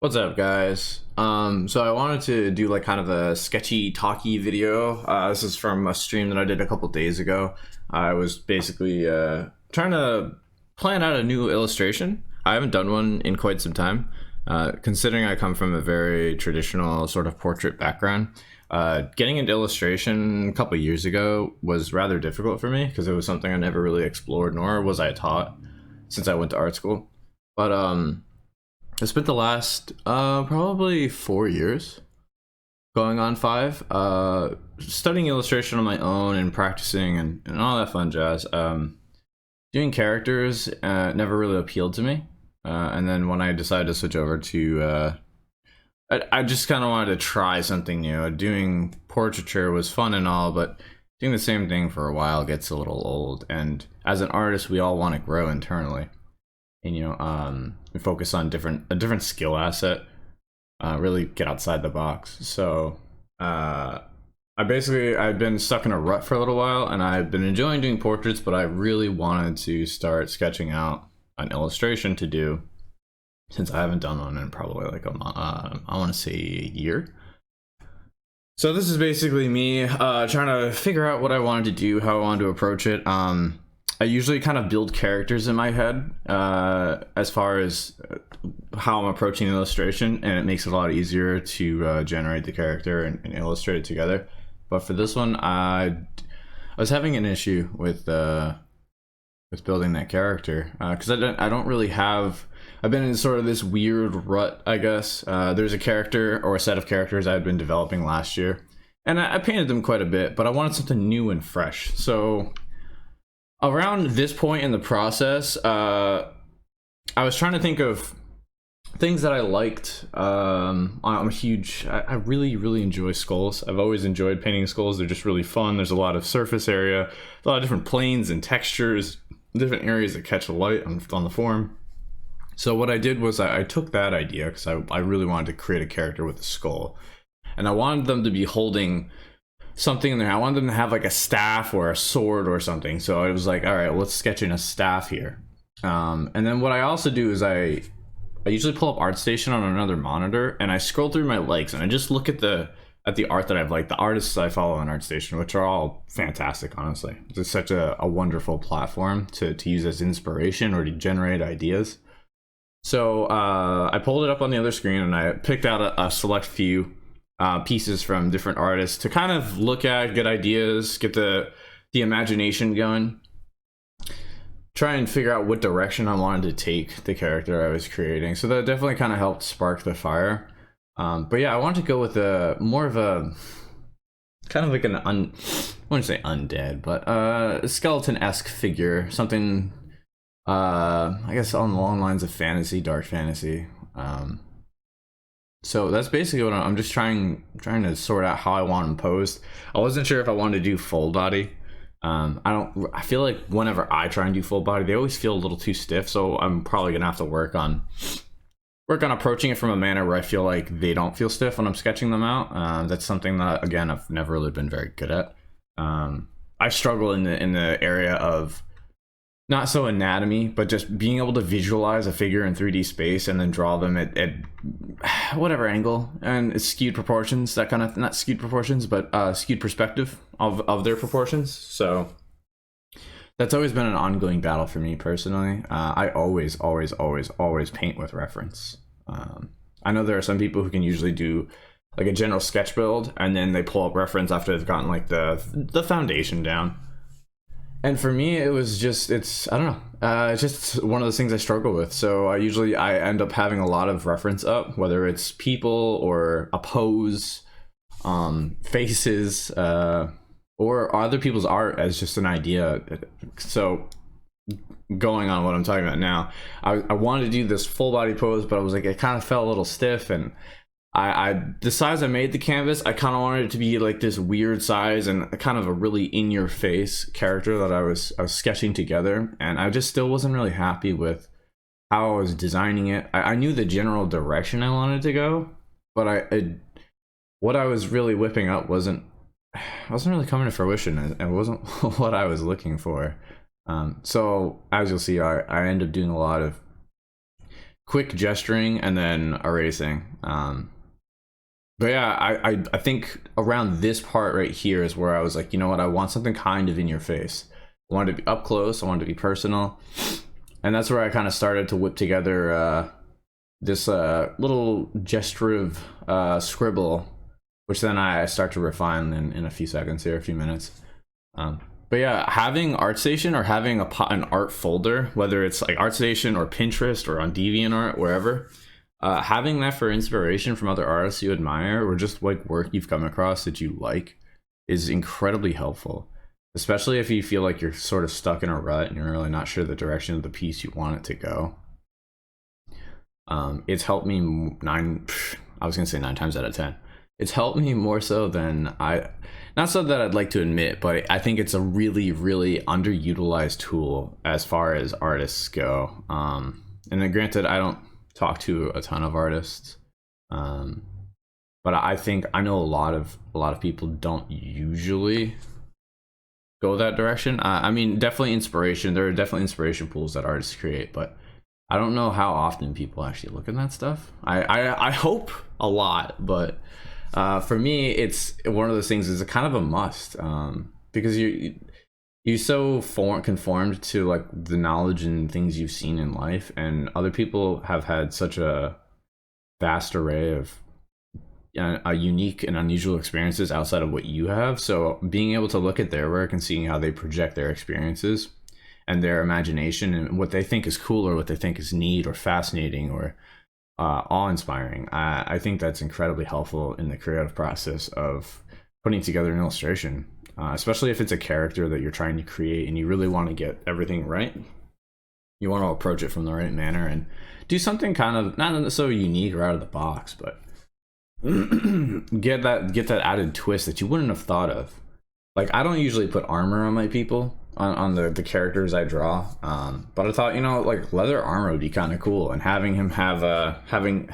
What's up, guys? So I wanted to do like kind of a sketchy talky video. This is from a stream that I did a couple days ago. I was basically trying to plan out a new illustration. I haven't done one in quite some time, considering I come from a very traditional sort of portrait background. Getting into illustration a couple years ago was rather difficult for me because it was something I never really explored, nor was I taught since I went to art school. But I spent the last probably 4 years, going on 5, studying illustration on my own and practicing and all that fun jazz. Doing characters never really appealed to me. And then when I decided to switch over to, I just kind of wanted to try something new. Doing portraiture was fun and all, but doing the same thing for a while gets a little old. And as an artist, we all want to grow internally. And focus on a different skill asset, really get outside the box. So I've been stuck in a rut for a little while, and I've been enjoying doing portraits, but I really wanted to start sketching out an illustration to do, since I haven't done one in probably like I want to say a year. So this is basically me trying to figure out what I wanted to do, how I wanted to approach it. I usually kind of build characters in my head as far as how I'm approaching an illustration, and it makes it a lot easier to generate the character and illustrate it together. But for this one, I was having an issue with building that character because I don't really have. I've been in sort of this weird rut, I guess. There's a character or a set of characters I had been developing last year, and I painted them quite a bit, but I wanted something new and fresh. So around this point in the process, I was trying to think of things that I liked. I'm a huge, I really enjoy skulls. I've always enjoyed painting skulls. They're just really fun. There's a lot of surface area, a lot of different planes and textures, different areas that catch the light on the form. So what I did was I took that idea because I really wanted to create a character with a skull, and I wanted them to be holding something in there. I wanted them to have like a staff or a sword or something. So I was like, all right, let's sketch in a staff here. And then what I also do is I usually pull up ArtStation on another monitor, and I scroll through my likes, and I just look at the art that I've liked, the artists I follow on ArtStation, which are all fantastic, honestly. It's such a wonderful platform to use as inspiration or to generate ideas. So I pulled it up on the other screen, and I picked out a select few pieces from different artists to kind of look at, get ideas, get the imagination going, try and figure out what direction I wanted to take the character I was creating. So that definitely kind of helped spark the fire. But yeah, I wanted to go with more of a kind of like I wouldn't say undead, but a skeleton-esque figure, something I guess along the lines of fantasy, dark fantasy. So that's basically what I'm just trying to sort out how I want them posed. I wasn't sure if I wanted to do full body. I feel like whenever I try and do full body, they always feel a little too stiff. So I'm probably gonna have to work on approaching it from a manner where I feel like they don't feel stiff when I'm sketching them out. That's something that, again, I've never really been very good at. I struggle in the area of not so anatomy, but just being able to visualize a figure in 3D space and then draw them at whatever angle and skewed proportions, that kind of, not skewed proportions, but skewed perspective of their proportions. So that's always been an ongoing battle for me personally. I always paint with reference. I know there are some people who can usually do like a general sketch build, and then they pull up reference after they've gotten like the foundation down. And for me, it was just, I don't know, it's just one of those things I struggle with. So I end up having a lot of reference up, whether it's people or a pose, faces, or other people's art as just an idea. So going on what I'm talking about now, I wanted to do this full body pose, but I was like, it kind of felt a little stiff, and the size I made the canvas, I kind of wanted it to be like this weird size and kind of a really in-your-face character that I was sketching together, and I just still wasn't really happy with how I was designing it. I knew the general direction I wanted to go, but what I was really whipping up wasn't really coming to fruition. It wasn't what I was looking for. So as you'll see, I end up doing a lot of quick gesturing and then erasing. But yeah, I think around this part right here is where I was like, you know what, I want something kind of in your face. I want it to be up close, I want it to be personal. And that's where I kind of started to whip together this little gestural scribble, which then I start to refine in a few seconds here, a few minutes. But yeah, having ArtStation or having an art folder, whether it's like ArtStation or Pinterest or on DeviantArt, wherever, having that for inspiration from other artists you admire or just like work you've come across that you like is incredibly helpful, especially if you feel like you're sort of stuck in a rut and you're really not sure the direction of the piece you want it to go. It's helped me nine times out of 10. It's helped me more so than not so that I'd like to admit, but I think it's a really, really underutilized tool as far as artists go. And then granted, I don't talk to a ton of artists, but I think I know a lot of people don't usually go that direction. I mean, definitely inspiration. There are definitely inspiration pools that artists create, but I don't know how often people actually look at that stuff. I hope a lot, but for me, it's one of those things is a kind of a must, because you're so conformed to like the knowledge and things you've seen in life, and other people have had such a vast array of unique and unusual experiences outside of what you have. So being able to look at their work and seeing how they project their experiences and their imagination and what they think is cool or what they think is neat or fascinating or awe-inspiring, I think that's incredibly helpful in the creative process of putting together an illustration, especially if it's a character that you're trying to create and you really want to get everything right. You want to approach it from the right manner and do something kind of not so unique or out of the box, but get that added twist that you wouldn't have thought of. Like, I don't usually put armor on my people, on the characters I draw, but I thought, you know, like leather armor would be kind of cool, and having him have having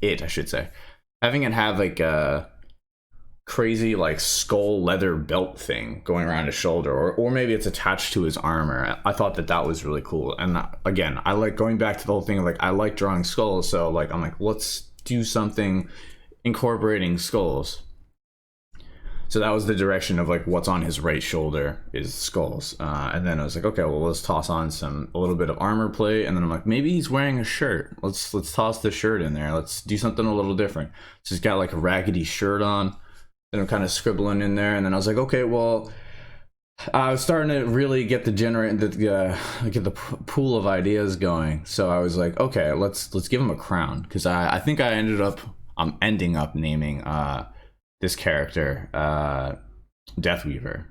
it have like a crazy like skull leather belt thing going around his shoulder, or maybe it's attached to his armor. I thought that was really cool. And again, I like going back to the whole thing of like, I like drawing skulls, so like I'm like, let's do something incorporating skulls. So that was the direction of like what's on his right shoulder is skulls, and then I was like, okay, well, let's toss on a little bit of armor plate, and then I'm like, maybe he's wearing a shirt. Let's toss the shirt in there. Let's do something a little different. So he's got like a raggedy shirt on, and I'm kind of scribbling in there, and then I was like, okay, well, I was starting to really get the pool of ideas going. So I was like, okay, let's give him a crown, because I think I'm ending up naming this character Deathweaver.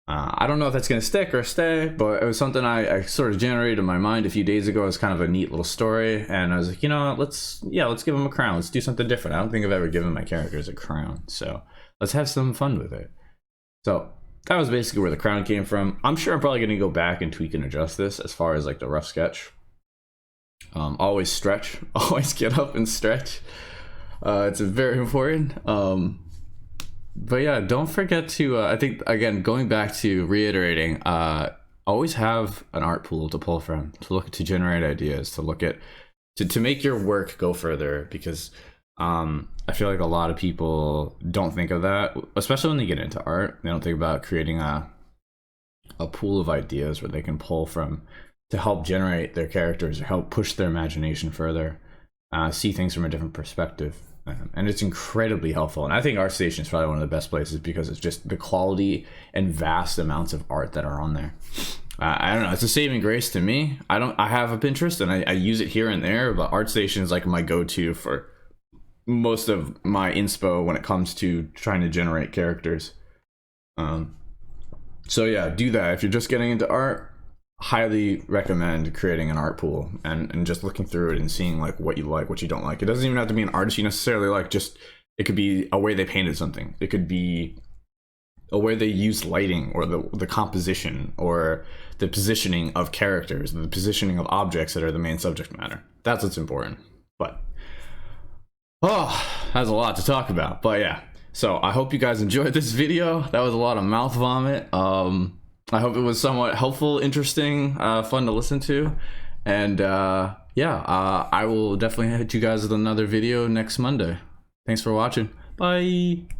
I don't know if that's gonna stick or stay, but it was something I sort of generated in my mind a few days ago. It was kind of a neat little story, and I was like, you know, let's give him a crown. Let's do something different. I don't think I've ever given my characters a crown, so let's have some fun with it. So that was basically where the crown came from. I'm sure I'm probably gonna go back and tweak and adjust this as far as like the rough sketch. Always stretch, always get up and stretch. It's very important. But yeah, don't forget to I think, again, going back to reiterating, always have an art pool to pull from, to generate ideas, to make your work go further, because I feel like a lot of people don't think of that, especially when they get into art. They don't think about creating a pool of ideas where they can pull from to help generate their characters or help push their imagination further, see things from a different perspective. And it's incredibly helpful. And I think ArtStation is probably one of the best places because it's just the quality and vast amounts of art that are on there. I don't know, it's a saving grace to me. I have a Pinterest and I use it here and there, but ArtStation is like my go-to for most of my inspo when it comes to trying to generate characters. So yeah, do that. If you're just getting into art, highly recommend creating an art pool and just looking through it and seeing like what you like, what you don't like. It doesn't even have to be an artist you necessarily like, just it could be a way they painted something. It could be a way they use lighting, or the composition, or the positioning of characters, the positioning of objects that are the main subject matter. That's what's important. But that's a lot to talk about. But yeah, so I hope you guys enjoyed this video. That was a lot of mouth vomit. I hope it was somewhat helpful, interesting, fun to listen to, and yeah, I will definitely hit you guys with another video next Monday. Thanks for watching. Bye.